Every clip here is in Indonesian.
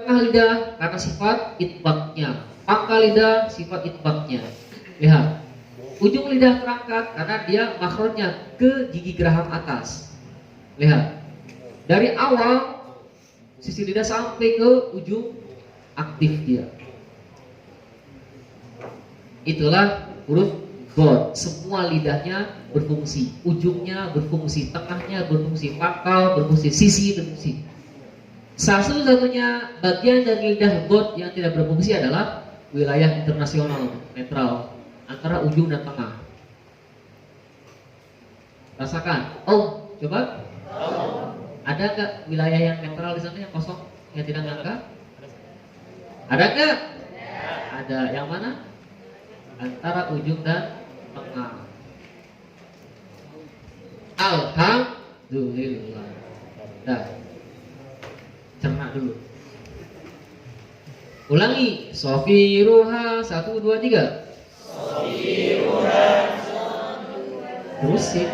tengah lidah karena sifat itbaknya, pangkal lidah sifat itbaknya. Lihat, ujung lidah terangkat karena dia makhrajnya ke gigi geraham atas. Lihat, dari awal sisi lidah sampai ke ujung aktif dia. Itulah huruf God. Semua lidahnya berfungsi, ujungnya berfungsi, tengahnya berfungsi, pangkal berfungsi, sisi berfungsi. Satu-satunya bagian dari lidah God yang tidak berfungsi adalah wilayah internasional, netral, antara ujung dan tengah. Rasakan. Oh, coba. Ada nggak wilayah yang netral di sana yang kosong, yang tidak ngangkat? Ada nggak? Ada. Yang mana? Antara ujung dan tengah. Alhamdulillah. Dah. Cerna dulu. Ulangi. Sofiruha 1 2 3. Sofiruha. Terusin.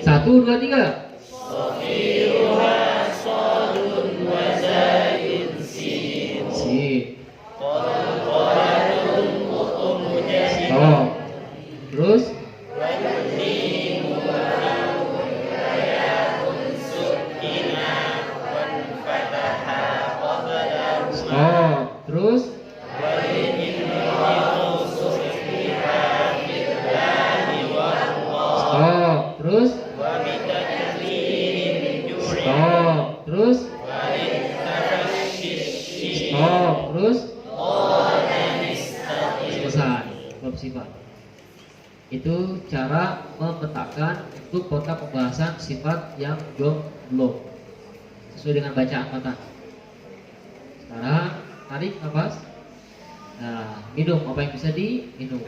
1 2 3. Sofiruha sodun wa zain sin. Sin. Qalatun mu'umunya. Oh. Terus? Oh, terus? Stop, terus? Stop, terus? Stop, terus? Selesai, bab sifat. Itu cara memetakan untuk kotak pembahasan sifat yang jomblo sesuai dengan bacaan mata. Sekarang tarik nafas. Nah, minum apa yang bisa diminum.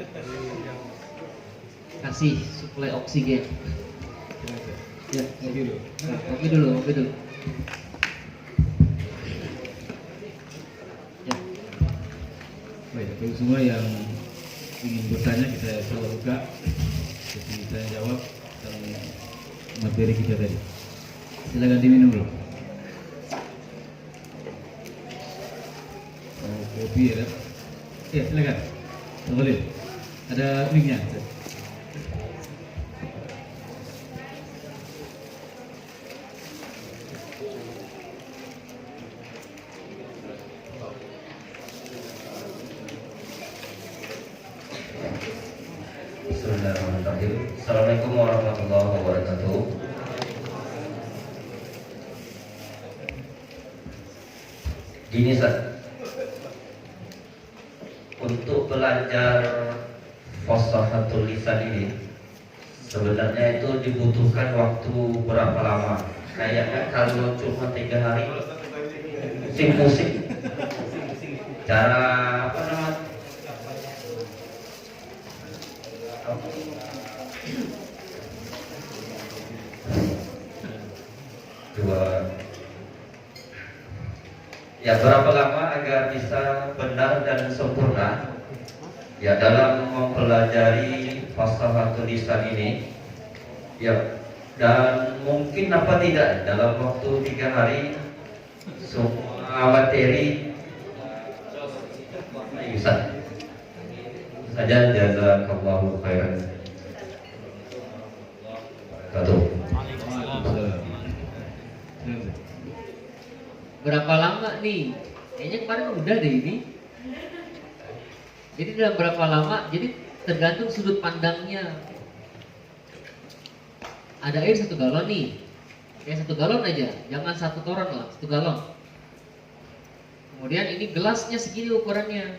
Kasih suplai oksigen. Ya, kopi dulu. Nah, kopi dulu. Ya. Baik, untuk semua yang ingin bertanya kita coba buka, jadi saya jawab tentang materi kita tadi. Silakan diminum dulu. Oh, kopi ya? Ya, silakan. Boleh. Ada mic-nya. Bismillahirrahmanirrahim. Assalamualaikum warahmatullahi wabarakatuh. Gini Ustaz, untuk belajar fasahatul lisan ini sebenarnya itu dibutuhkan waktu berapa lama? Kayaknya kalau cuma 3 hari pusing-pusing. Cara apa namanya? Ya, berapa lama agar bisa benar dan sempurna ya dalam mempelajari fasahatul lisan ini ya, dan mungkin apa tidak dalam waktu 3 hari semua materi bisa saja. Jazakallahu khairan. Berapa lama nih? Kayaknya kemarin udah deh ini. Jadi dalam berapa lama? Jadi tergantung sudut pandangnya. Ada air 1 galon nih. Kayak 1 galon aja, jangan 1 toron lah, 1 galon. Kemudian ini gelasnya segini ukurannya.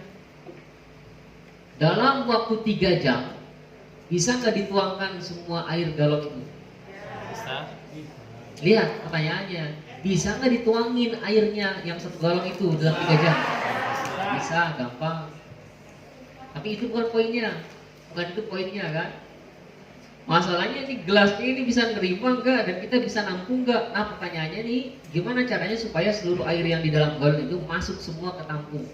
Dalam waktu 3 jam bisa nggak dituangkan semua air galon itu? Bisa. Lihat pertanyaannya. Bisa nggak dituangin airnya yang 1 galon itu dalam 3 jam? Bisa, gampang. Tapi itu bukan poinnya, kan? Masalahnya nih gelasnya ini bisa nerima nggak dan kita bisa nampung nggak? Nah pertanyaannya nih, gimana caranya supaya seluruh air yang di dalam galon itu masuk semua ke tampung?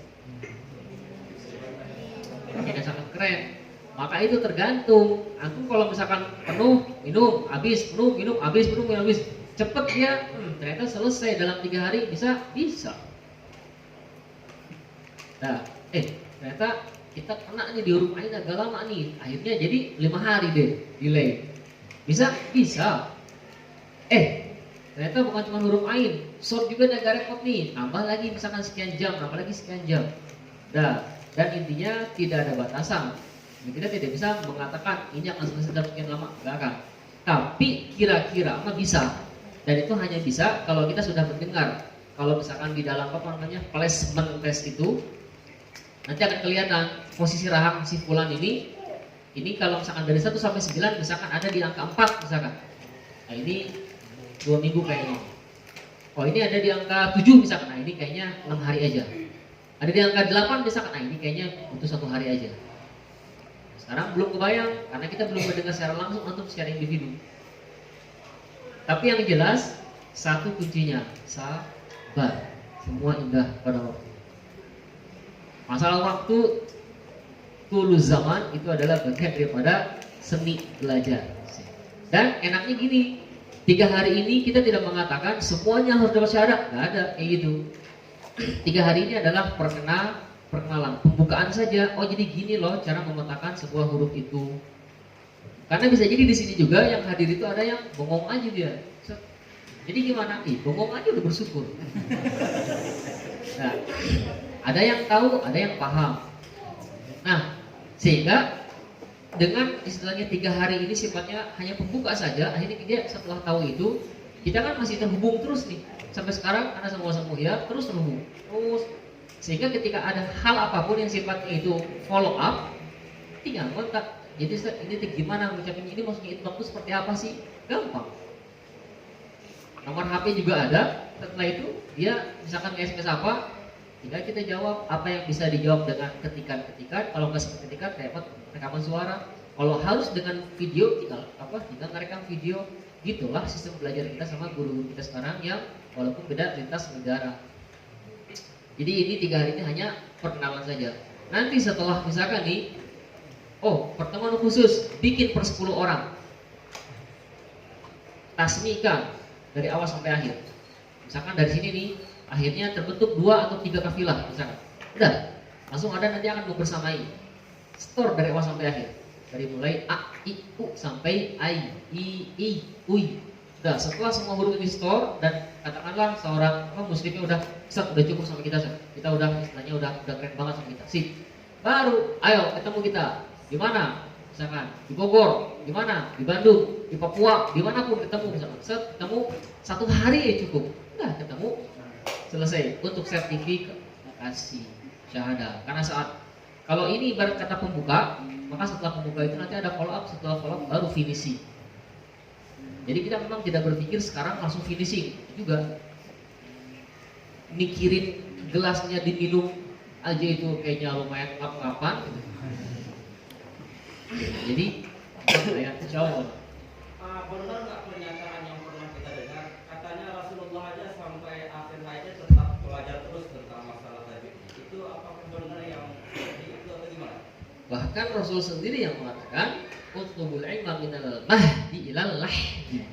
Ini sangat keren. Maka itu tergantung. Aku kalau misalkan penuh minum, habis penuh minum, habis penuh minum, habis cepet ya, ternyata selesai dalam 3 hari bisa. Nah, ternyata kita kena nih di huruf ain agak lama nih. Akhirnya jadi 5 hari deh delay. Bisa? Bisa. Ternyata bukan cuma huruf ain, short juga agak repot nih. Tambah lagi misalkan sekian jam, tambah lagi sekian jam. Nah, dan intinya tidak ada batasan. Kita tidak bisa mengatakan ini akan selesai dalam sekian lama, enggak akan. Tapi kira-kira mah bisa. Dan itu hanya bisa kalau kita sudah mendengar. Kalau misalkan di dalam placement test itu nanti akan kelihatan posisi rahang si fulan ini kalau misalkan dari 1 sampai 9 misalkan ada di angka 4 misalkan. Nah, ini 2 minggu kayaknya. Oh, ini ada di angka 7 misalkan. Nah, ini kayaknya 6 hari aja. Ada di angka 8 misalkan. Nah, ini kayaknya butuh 1 hari aja. Sekarang belum kebayang karena kita belum mendengar secara langsung untuk secara individu. Tapi yang jelas satu kuncinya sabar. Semua indah pada waktu. Masalah waktu tulus zaman itu adalah bagian daripada seni belajar. Dan enaknya gini, 3 hari ini kita tidak mengatakan semuanya harus dapat syahadat, nggak ada kayak gitu. 3 hari ini adalah perkenalan, pembukaan saja. Oh, jadi gini loh cara memetakan sebuah huruf itu. Karena bisa jadi di sini juga yang hadir itu ada yang bengong aja dia. Jadi gimana? Bengong aja udah bersyukur. Nah, ada yang tahu, ada yang paham. Nah, sehingga dengan istilahnya 3 hari ini sifatnya hanya pembuka saja. Akhirnya dia setelah tahu itu, kita kan masih terhubung terus nih. Sampai sekarang karena semua ya terus terhubung. Terus sehingga ketika ada hal apapun yang sifatnya itu follow up, tinggal kontak. Jadi ini gimana mengucapkan ini, maksudnya itu seperti apa sih? Gampang. Nomor HP juga ada. Setelah itu dia misalkan SMS apa, tinggal kita jawab apa yang bisa dijawab dengan ketikan-ketikan. Kalau nggak seperti ketikan, rekaman suara. Kalau harus dengan video, tinggal ngerekam video. Gitulah sistem belajar kita sama guru kita sekarang yang walaupun beda lintas negara. Jadi ini 3 hari ini hanya perkenalan saja. Nanti setelah misalkan nih, pertemuan khusus bikin per 10 orang, tasmikan dari awal sampai akhir. Misalkan dari sini nih, akhirnya terbentuk 2 atau 3 kafilah misalkan. Udah, langsung ada nanti akan membersamai. Store dari awal sampai akhir. Dari mulai A, I, U sampai I, I, UI. Udah, setelah semua huruf ini store dan katakanlah seorang muslimnya udah cukup sama kita, kita udah istilahnya udah keren banget sama kita. Sip. Baru, ayo ketemu kita. Di mana? Misalkan di Bogor, di mana? Di Bandung, di Papua, di mana pun ketemu misalkan. Ketemu 1 hari ya cukup. Udah ketemu, selesai untuk sertifikasi syahadah. Karena kalau ini ibarat kata pembuka, maka setelah pembuka itu nanti ada follow up, setelah follow up baru finishing. Jadi kita memang tidak berpikir sekarang langsung finishing juga. Mikirin gelasnya diminum aja itu kayaknya lumayan ngap-ngapan gitu. Jadi ya insyaallah. Benar nggak pernyataan yang pernah kita dengar, katanya Rasulullah aja sampai akhir hayatnya tetap belajar terus tentang masalah tadi. Itu apakah benar yang seperti itu atau gimana? Bahkan Rasul sendiri yang mengatakan utlubul ilma minal mahdi ilal lahdi.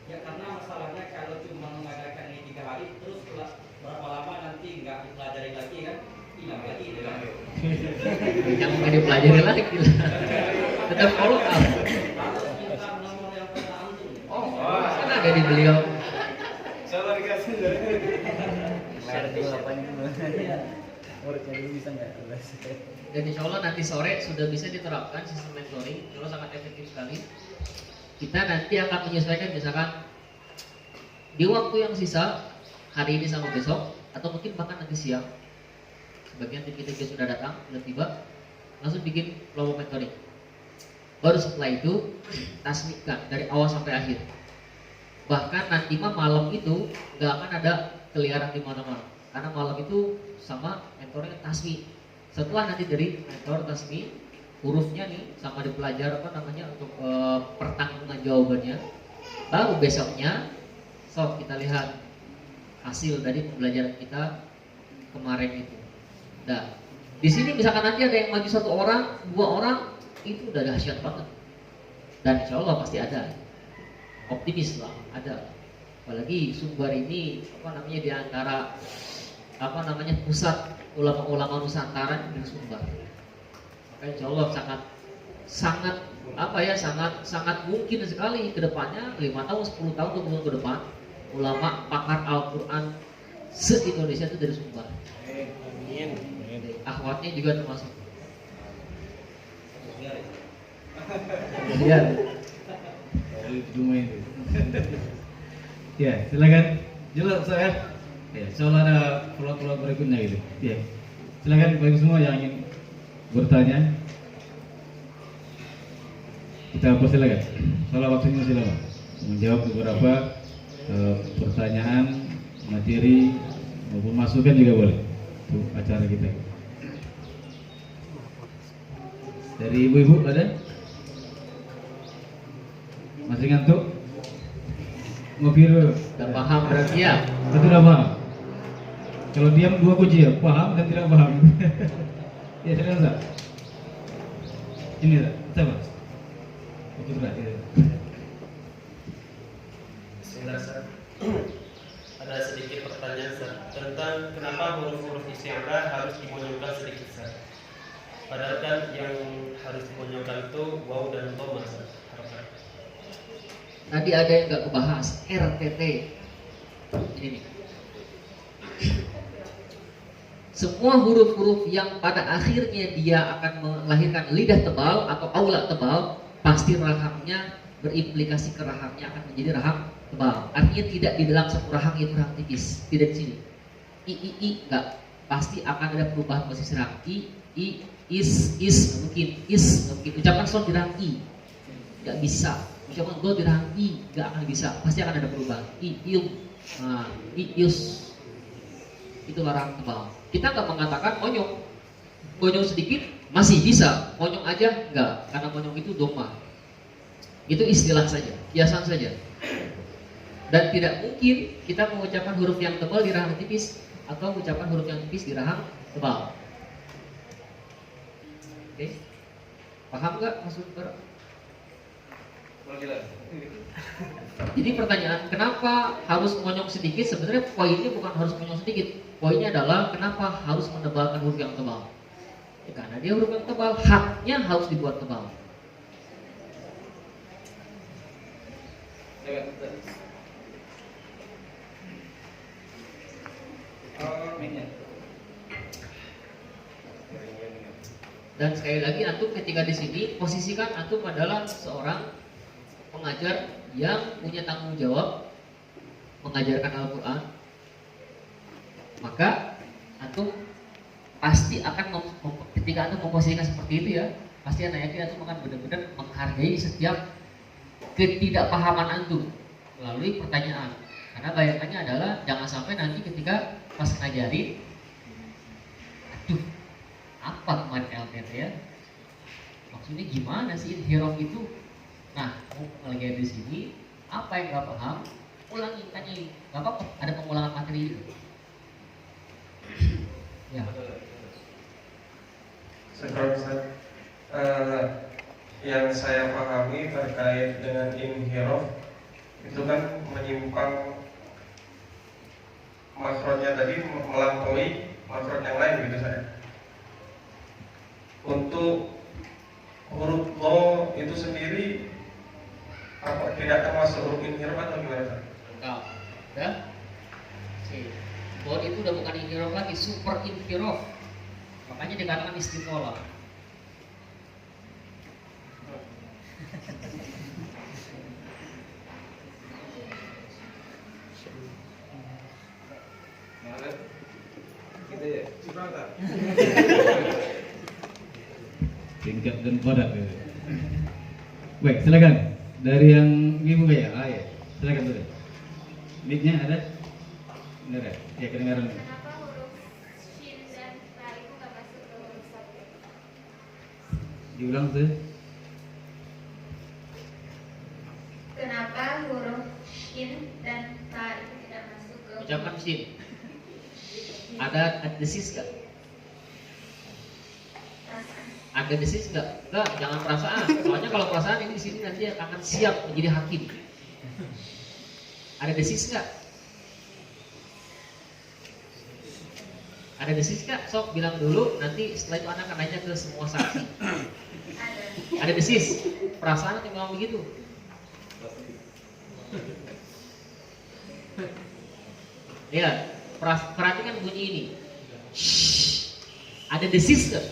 Ya karena masalahnya kalau cuma mengadakan ini 3 hari terus berapa lama nanti nggak dipelajari lagi kan? Hilang lagi deh kan? Yang nggak dipelajari lagi lah. Tetap follow up. Harus minta nomor yang pernah antum. Kan ada di beliau. Salah dikasih dari Dan insya Allah nanti sore sudah bisa diterapkan sistem mentoring. Kalau sangat efektif sekali. Kita nanti akan menyesuaikan misalkan di waktu yang sisa hari ini sama besok atau mungkin bahkan nanti siang. Sebagian tim kita juga sudah datang, sudah tiba, langsung bikin kelompok mentoring. Baru setelah itu tasmikkan dari awal sampai akhir. Bahkan nanti malam itu nggak akan ada keliaran di mana-mana, karena malam itu sama mentornya tasmi. Setelah nanti dari mentor tasmi, hurufnya nih sama dipelajar untuk pertanggungan jawabannya. Baru besoknya, kita lihat hasil dari pembelajaran kita kemarin itu. Nah, di sini misalkan nanti ada yang maju 1 orang, 2 orang, itu udah dahsyat banget. Dan insya Allah pasti ada. Optimis lah, ada. Apalagi Sumbar ini di antara pusat ulama-ulama Nusantara di Sumbar. Maka insya Allah sangat mungkin sekali ke depannya 5 tahun, 10 tahun, 20 tahun ke depan ulama pakar Al-Quran se-Indonesia itu dari Sumbar. Amin. Akhwatnya juga termasuk. Iya. Cuma itu. Ya, silakan. Jelas saya. Ya, insyaallah ada pulau-pulau berikutnya gitu. Ya. Silakan bagi semua yang ingin bertanya. Kita persilakan. Soalnya waktunya masih lama. Menjawab beberapa pertanyaan, materi maupun masukan juga boleh untuk acara kita. Dari ibu-ibu ada? Masih ngantuk? Ngopi dulu. Udah paham berarti ya? Itu udah paham. Kalau diam 2 kunci ya, paham dan tidak paham. Ya silakan Ustaz. Ini Ustaz, siapa? Oke Ustaz. Bismillah, Ustaz. Ada sedikit pertanyaan Ustaz, tentang kenapa huruf-huruf isti'arah harus dimonyokkan sedikit Ustaz. Padahal kan yang harus dimonyokkan itu waw dan dhamma Ustaz. Tadi ada yang nggak kebahas RTT. Ini nih. Semua huruf-huruf yang pada akhirnya dia akan melahirkan lidah tebal atau aula tebal, pasti rahangnya berimplikasi ke rahangnya akan menjadi rahang tebal. Artinya tidak di dalam satu rahang yaitu rahang tipis, tidak di sini. I enggak, pasti akan ada perubahan posisi rahang. I is nggak mungkin. Ucapan sound di rahang I nggak bisa. Ucapan go di rahang I nggak akan bisa. Pasti akan ada perubahan. Ius itu rahang tebal. Kita nggak mengatakan monyong sedikit masih bisa, monyong aja nggak, karena monyong itu doma. Itu istilah saja, kiasan saja. Dan tidak mungkin kita mengucapkan huruf yang tebal di rahang tipis atau mengucapkan huruf yang tipis di rahang tebal. Oke, paham nggak maksud ber? Jadi pertanyaan kenapa harus monyong sedikit? Sebenarnya poinnya bukan harus monyong sedikit. Poinnya adalah kenapa harus menebalkan huruf yang tebal? Ya, karena dia huruf yang tebal, haknya harus dibuat tebal. Dan sekali lagi antum ketika di sini posisikan antum adalah seorang pengajar yang punya tanggung jawab mengajarkan Al-Quran, maka antum pasti akan ketika antum memposisikan seperti itu ya, pasti anda yakin antum akan benar-benar menghargai setiap ketidakpahaman antum melalui pertanyaan. Karena bayangannya adalah jangan sampai nanti ketika pas ngajarin, aduh apa kemarin LTT ya, maksudnya gimana sih inhiraf itu? Nah, lagi di sini apa yang nggak paham, ulangi, tanyain, nggak apa-apa, ada pengulangan materi itu. Ya. Yang saya pahami terkait dengan inhiraf itu kan menyimpang makhrajnya tadi, melampaui makhraj yang lain gitu saya. Untuk huruf lo itu sendiri apa tidak termasuk huruf inhiraf atau gimana? Lengkap, ya. Bahwa itu udah bukan inhiraf lagi, super inhiraf. Makanya dikatakan istiqolah. Gitu ya. Ciprata. Tingkat dan padat. Baik, silakan. Dari yang ibu ya, ya. Silakan dulu. Mic-nya ada? Enggak ada. Ya, kedengaran. Kenapa huruf shin dan ta itu nggak masuk ke huruf sabit? Diulang tuh. Kenapa huruf shin dan ta itu tidak masuk ke Ucapan shin. Ada desis nggak? perasaan? Ada desis nggak? Enggak, jangan perasaan. Soalnya kalau perasaan ini di sini nanti akan siap menjadi hakim. Ada desis nggak? Ada desis nggak? Sok bilang dulu. Nanti setelah itu anak akan nanya ke semua saksi. Ada desis? Perasaan atau ngomong begitu? Ya, perhatikan bunyi ini. Shhh. Ada desis nggak?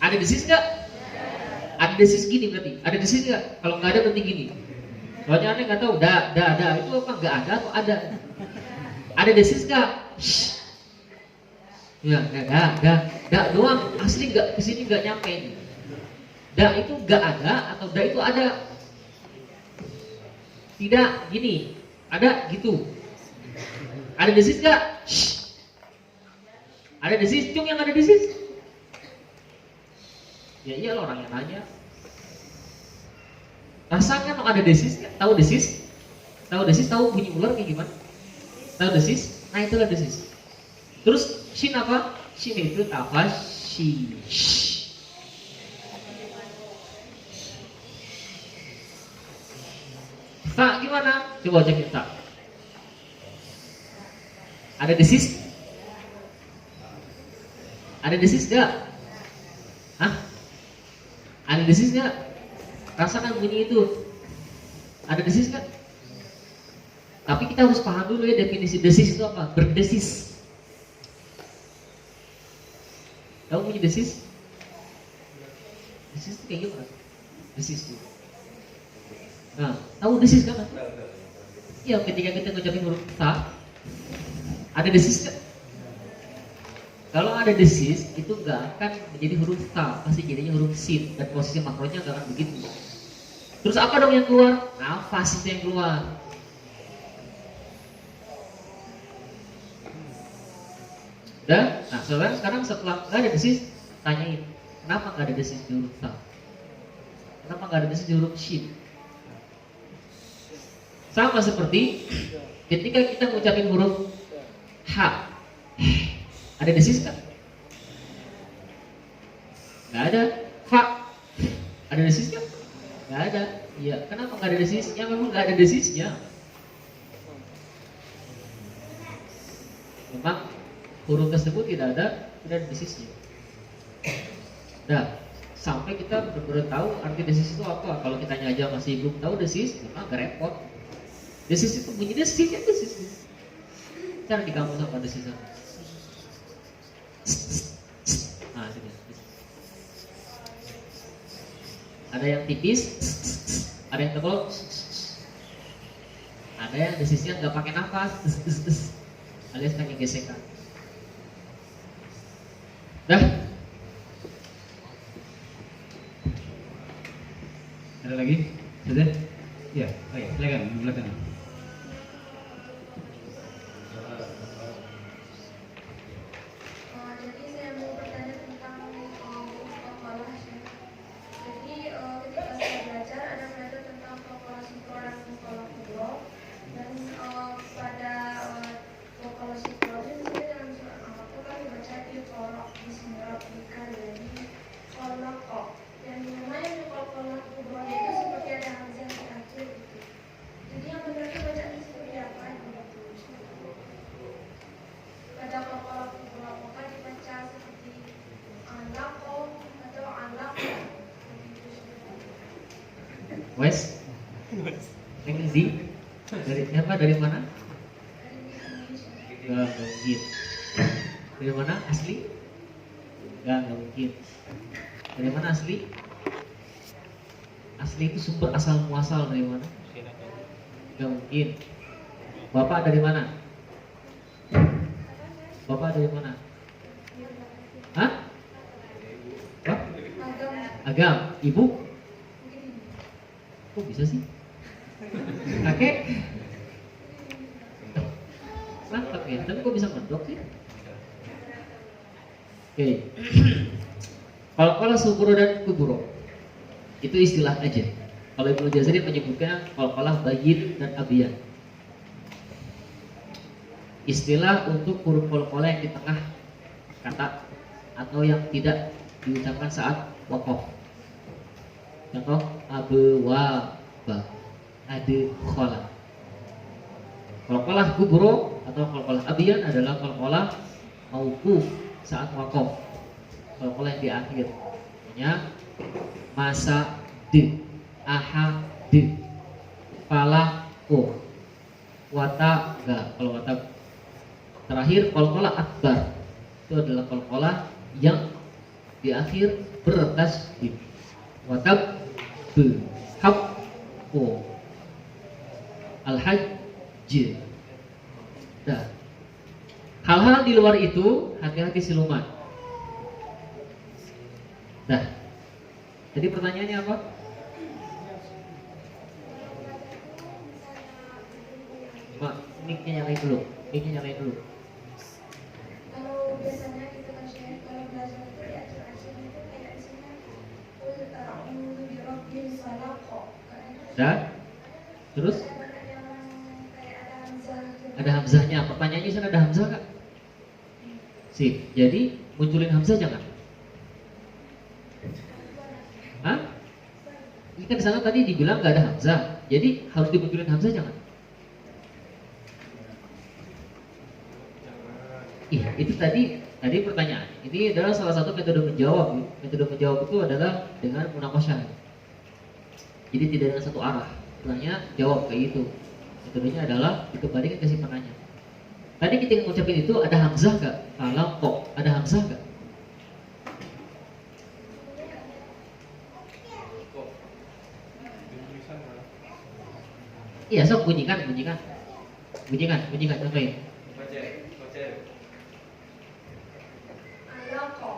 Ada desis nggak? Ada desis gini berarti. Ada desis nggak? Kalau nggak ada berarti gini. Soalnya aneh nggak tahu. Da itu apa? Nggak ada atau ada? Ada desis nggak? Shhh. Ya, da doang. Asli nggak kesini nggak nyampe. Da itu nggak ada atau da itu ada? Tidak gini. Ada gitu. Ada desis nggak? Shhh. Ada desis? Cung yang ada desis? Ya iya orang yang nanya. Rasakan ada desis? Tahu desis? Tahu desis? Tahu bunyi ular kayak gimana? Tahu desis? Nah itulah desis. Terus shin apa? Shin itu apa? Shi. Tak gimana? Coba cek tak. Ada desis? Ada desis gak? Hah? Ada desis gak? Rasakan bunyi itu. Ada desis gak? Tapi kita harus paham dulu ya definisi desis itu apa? Berdesis. Tahu bunyi desis? Desis itu kayak gimana? Desis itu. Nah, tahu desis kan? Iya, ketika kita ngucapin huruf ta, ada desis gak? Kalau ada desis, itu nggak akan menjadi huruf ta, pasti jadinya huruf sin, dan posisi makronya nggak akan begitu. Terus apa dong yang keluar? Nafas itu yang keluar. Dan, nah sekarang setelah nggak ada desis, tanyain, kenapa nggak ada desis di huruf ta? Kenapa nggak ada desis di huruf shin? Sama seperti ketika kita ngucapin huruf H, ada desis kan? Gak ada. Fa, ada desis kan? Gak ada. Iya. Kenapa gak ada desisnya? Memang gak ada desisnya. Memang huruf tersebut tidak ada desisnya. Nah, sampai kita benar-benar tahu arti desis itu apa. Kalau kitanya aja masih belum tahu desis, memang agak repot. Desis itu bunyi desis ya desis. Cara di kampus apa desis apa? Nah, sini. Ada yang tipis, ada yang tebal, ada yang desisnya nggak pakai nafas, alias hanya gesekan. Dah. Ada lagi? Sudah? Ya, baik. Silakan di belakang. Jadi saya mau bertanya tentang Qaqqalah. Jadi ketika saya belajar ada belajar tentang Qaqqalah Sukro dan Qaqqalah Kubro. Dan pada Qaqqalah Sukro ini sebenarnya dalam surat Al-Baqarah kan dibaca di Qara Bismillahirrahmanirrahim jadi Khalaqa. Dan memang yang di Qaqqalah Kubro itu seperti ada hamzah di akhir gitu. Jadi yang benar itu bacaan seperti apa gitu? Pada Qaqqalah Kubro apakah dibaca seperti Alaqo atau Alaq? Wes, English dari siapa? Dari mana? Gak mungkin. Dari mana asli? Gak mungkin. Dari mana asli? Asli itu sumber asal muasal dari mana? Gak mungkin. Bapak dari mana? Bapak dari mana? Hah? Hah? Agam. Ibu? Kok bisa sih? Kakek? Mantap ya, tapi kok bisa mendok sih? Oke. Qalqalah suburo dan kuburo itu istilah aja. Kalau Ibnu Jazari menyebutkan qalqalah bayyin dan abiyan. Istilah untuk huruf qalqalah yang di tengah kata atau yang tidak diucapkan saat waqaf. Contoh abwaba, adkhala. Qalqalah kubro atau qalqalah abyan adalah qalqalah mauquf saat waqaf. Qalqalah yang di akhir. Artinya masa de, aha de, pala ko, wata ga. Kalau wata terakhir qalqalah akbar itu adalah qalqalah yang di akhir bertasdid. Watab be, hab ko, al-hajj. Nah, hal-hal di luar itu hati-hati siluman. Nah, jadi pertanyaannya apa? Mak, mic-nya nyalain dulu. Mic-nya nyalain dulu. Kalau biasanya gitu kan Syekh, kalau belajar itu di akhir-akhir itu kayak isinya qul a'udzu birabbil falaq. Dan terus Banyak yang kayak ada hamzah gitu. ada hamzahnya. Pertanyaannya sana ada hamzah kak? Sip. Jadi munculin hamzah jangan. Hah? Ini kan di sana tadi dibilang nggak ada hamzah. Jadi harus dimunculin hamzah jangan? Iya, itu tadi pertanyaan. Ini adalah salah satu metode menjawab. Metode menjawab itu adalah dengan munaqasyah. Jadi tidak dengan satu arah. Pertanyaan jawab kayak itu. Metodenya adalah dikembalikan ke si penanya. Tadi kita ngucapin itu ada hamzah gak? Kalau kok ada hamzah gak? Iya, sok bunyikan. Contohin. Alaqo.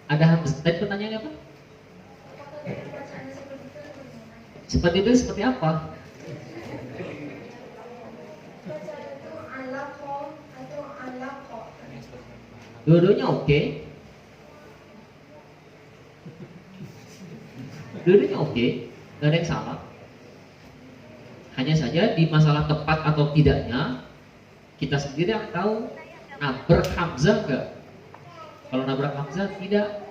Ada hamzah. Tadi pertanyaannya apa? Apakah dari bacaannya seperti itu atau bagaimana? Seperti itu seperti apa? Bacaan itu alaqo atau alaqo. Dua-duanya oke. Dua-duanya oke, gak ada yang salah. Hanya saja di masalah tepat atau tidaknya kita sendiri yang tahu. Nabrak hamzah gak? Kalau nabrak hamzah tidak.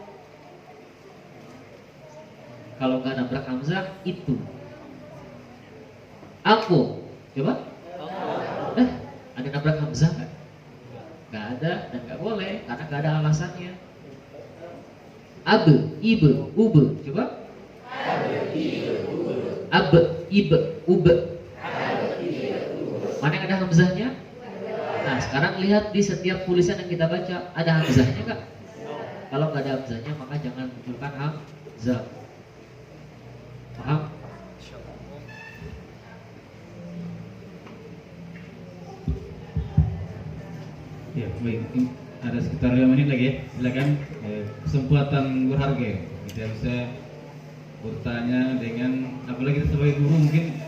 Kalau nggak nabrak hamzah itu. Aku, coba. Ada nabrak hamzah nggak? Nggak ada dan nggak boleh karena nggak ada alasannya. Abe, ibe, ube, coba. Abe, ibe, ube. Mana yang ada hamzahnya? Nah, sekarang lihat di setiap tulisan yang kita baca ada hamzahnya kak? Kalau nggak ada hamzahnya maka jangan munculkan hamzah. Paham? Ya, baik. Ada sekitar 5 menit lagi ya. Silakan kesempatan berharga. Kita bisa bertanya dengan, apalagi kita sebagai guru mungkin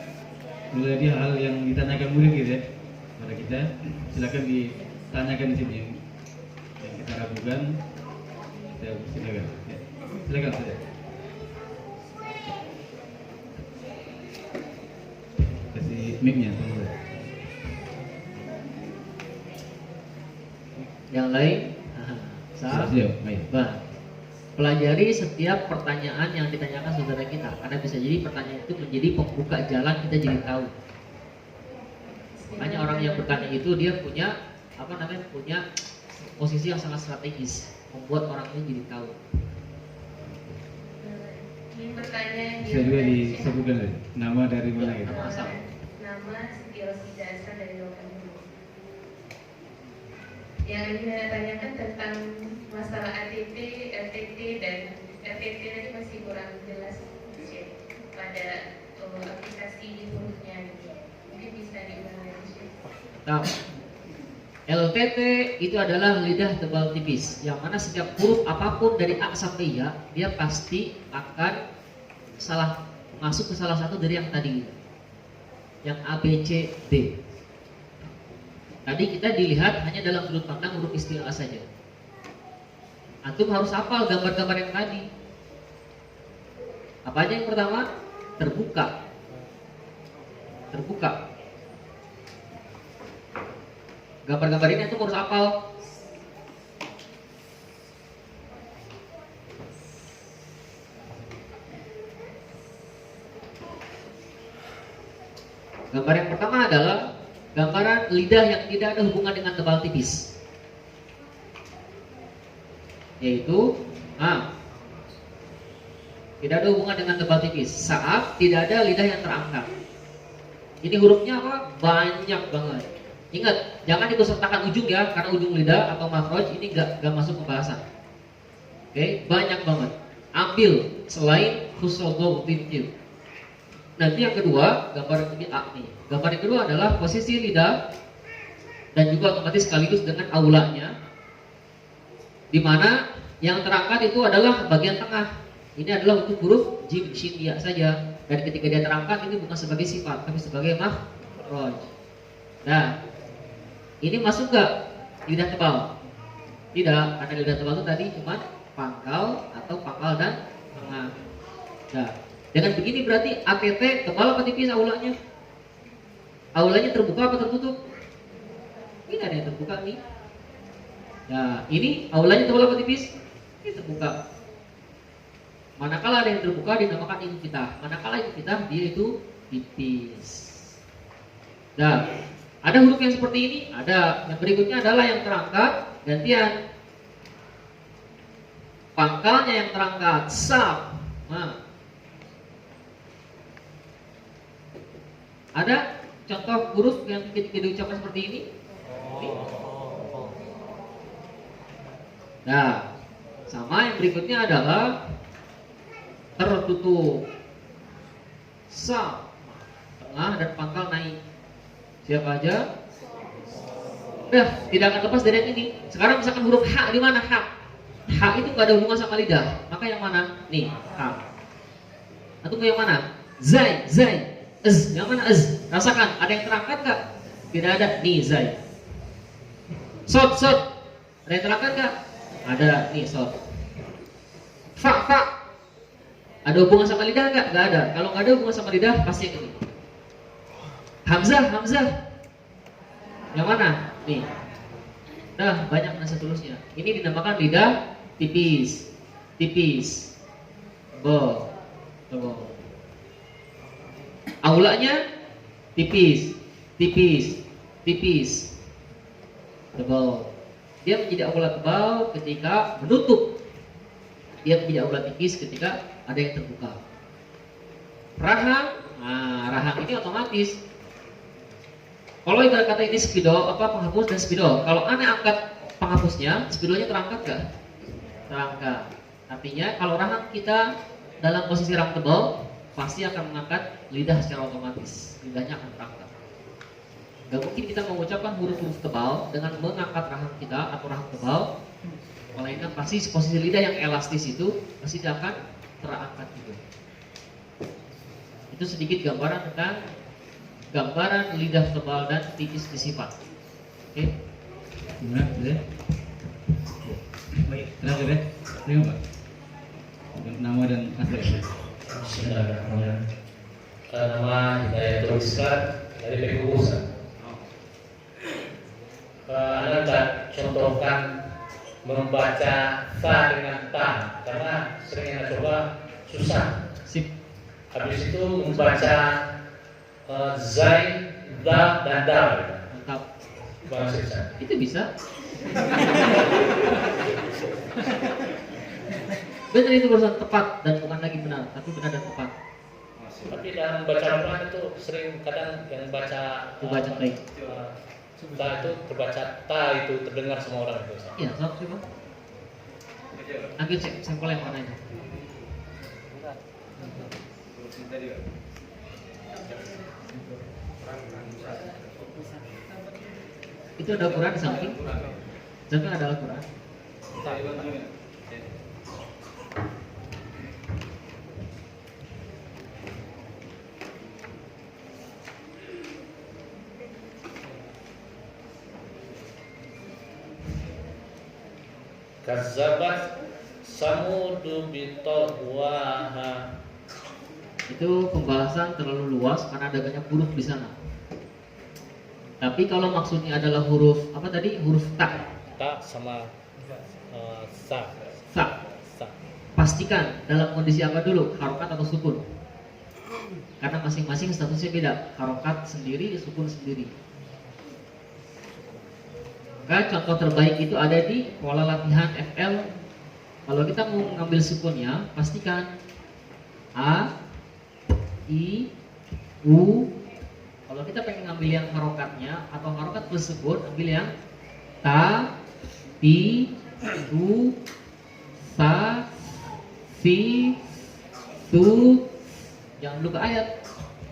perlu ada hal yang ditanyakan murid gitu ya pada kita. Silakan ditanyakan di sini yang kita ragukan. Kita silakan. Ya. Silakan saja. Kasih mic-nya teman-teman. Yang lain? Siap, baik. Pelajari setiap pertanyaan yang ditanyakan saudara kita, karena bisa jadi pertanyaan itu menjadi pembuka jalan kita jadi tahu. Makanya orang yang bertanya itu dia punya punya posisi yang sangat strategis, membuat orang ini jadi tahu. Ini pertanyaan Bisa juga disebutkan nama dari mana gitu. Nama asal. Nama Setiausi Dasar dari Lokan Dulu. Yang ingin saya tanyakan tentang masalah ATT, RTT dan RTT tadi masih kurang jelas Syekh, pada aplikasi di hurufnya. Mungkin bisa diulang lagi Syekh. Nah, LTT itu adalah lidah tebal tipis, yang mana setiap huruf apapun dari A sampai Ya, dia pasti akan masuk ke salah satu dari yang tadi, yang A, B, C, D. Tadi kita dilihat hanya dalam sudut pandang huruf istilah saja. Antum harus hafal gambar-gambar yang tadi. Apa aja yang pertama? Terbuka. Gambar-gambar ini antum harus hafal. Gambar yang pertama adalah gambaran lidah yang tidak ada hubungan dengan tebal tipis. Yaitu tidak ada hubungan dengan tebal tipis saat tidak ada lidah yang terangkat. Ini hurufnya apa? Banyak banget. Ingat, jangan ikut-sertakan ujung ya, karena ujung lidah atau makhraj ini gak masuk pembahasan. Oke, banyak banget. Ambil selain husnul tintil. Nanti yang kedua, gambar ini A nih. Gambar yang kedua adalah posisi lidah dan juga otomatis sekaligus dengan aulanya, di mana yang terangkat itu adalah bagian tengah. Ini adalah untuk huruf jim, shin, ya saja. Dan ketika dia terangkat ini bukan sebagai sifat, tapi sebagai makhraj. Nah, ini masuk gak lidah tebal? Tidak, karena lidah tebal itu tadi cuma pangkal atau pangkal dan tengah. Nah, dengan begini berarti ATT tebal apa tipis aulanya? Aulanya terbuka apa tertutup? Ini ada yang terbuka nih. Nah, ini aulanya tebal apa tipis? Ini terbuka. Manakala ada yang terbuka dinamakan infitah. Manakala infitah dia itu tipis. Nah, ada huruf yang seperti ini, ada. Yang berikutnya adalah yang terangkat, gantian. Pangkalnya yang terangkat, sab. Nah. Ada contoh huruf yang ketika diucapkan seperti ini? Nah, sama yang berikutnya adalah tertutup, sab, tengah dan pangkal naik. Siapa aja? Udah, tidak akan lepas dari yang ini. Sekarang misalkan huruf H di mana? H itu gak ada hubungan sama lidah. Maka yang mana? Nih, H. Atau yang mana? Zai, Ez. Yang mana ez? Rasakan, ada yang terangkat gak? Tidak ada. Nih, zai. Sod. Ada yang terangkat gak? Ada. Nih, sod. Fa. Ada hubungan sama lidah gak? Gak ada. Kalau gak ada hubungan sama lidah, pasti yang ini. Hamzah. Yang mana? Nih. Nah, banyak dan seterusnya. Ini dinamakan lidah tipis. Bo. Aulanya tipis. Tebal. Dia menjadi aula tebal ketika menutup. Dia menjadi aula tipis ketika ada yang terbuka. Rahang ini otomatis. Kalau ibarat kata ini spidol, penghapus dan spidol. Kalau aneh angkat penghapusnya, spidolnya terangkat gak? Terangkat. Artinya kalau rahang kita dalam posisi rahang tebal, pasti akan mengangkat lidah secara otomatis. Lidahnya akan terangkat. Gak mungkin kita mengucapkan huruf-huruf tebal dengan mengangkat rahang kita atau rahang tebal, melainkan pasti posisi lidah yang elastis itu pasti akan terangkat juga. Itu sedikit gambaran tentang gambaran lidah tebal dan tipis disifat. Oke? Gimana? Sudah? Baik, terakhir ya. Terima Pak. Nama dan asli. Bismillahirrahmanirrahim. Nama Hidayatul Islam dari Pekubusan. Anda tak contohkan membaca fa dengan ta karena sering Anda coba susah. Sip. Habis itu membaca zai, da dan dal. Mantap. Bahasa Itu bisa. Benar, itu barusan tepat dan bukan lagi benar, tapi benar dan tepat. Tapi dalam baca Al-Quran itu sering kadang yang baca baik. ta itu terbaca ta itu terdengar semua orang itu. Iya, coba. Ambil sampel yang mana itu? Itu ada Al-Quran di samping. Samping ada Al-Quran. Kazzabat Samudu bitawwaha. Itu pembahasan terlalu luas karena ada banyak huruf di sana. Tapi kalau maksudnya adalah huruf apa tadi? Huruf ta. Ta sama sa. Sa. Pastikan dalam kondisi apa dulu? Harokat atau sukun? Karena masing-masing statusnya beda. Harokat sendiri, sukun sendiri. Maka contoh terbaik itu ada di pola latihan FL. Kalau kita mau mengambil sukunnya, pastikan A, I, U. Kalau kita pengen ngambil yang harokatnya atau harokat plus sukun, ambil yang ta, ti, tu, sa, si, tu. Jangan dulu ke ayat.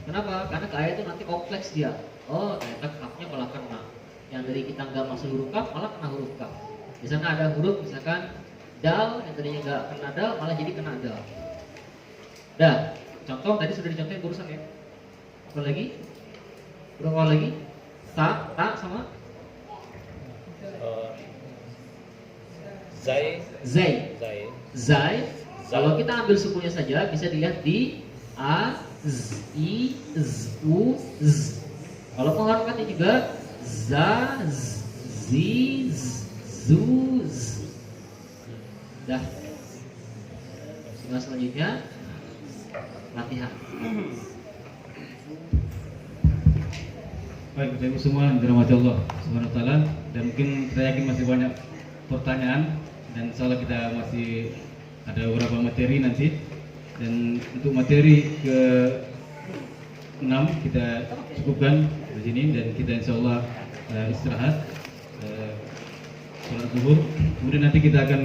Kenapa? Karena ke ayat itu nanti kompleks dia. Oh, ternyata kafnya malah kena. Yang dari kita nggak masuk huruf kaf malah kena huruf kaf. Di sana ada huruf misalkan dal yang tadinya nggak kena dal malah jadi kena dal. Dah, contoh tadi sudah dicontohin barusan ya. Apa lagi? Berapa lagi? Ta sama Zai. Zai. Kalau kita ambil sukunya saja bisa dilihat di A, Z, I, Z, U, Z. Kalau pengharokatnya juga za, z, zi, z, zu, z. Dah. Selanjutnya latihan. Baik, Bapak Ibu semua yang dirahmati Allah Subhanahu wa taala, dan mungkin saya yakin masih banyak pertanyaan dan insyaallah kita masih ada beberapa materi nanti. Dan untuk materi ke-6 kita cukupkan di sini dan kita insyaallah istirahat sholat zuhur. Kemudian nanti kita akan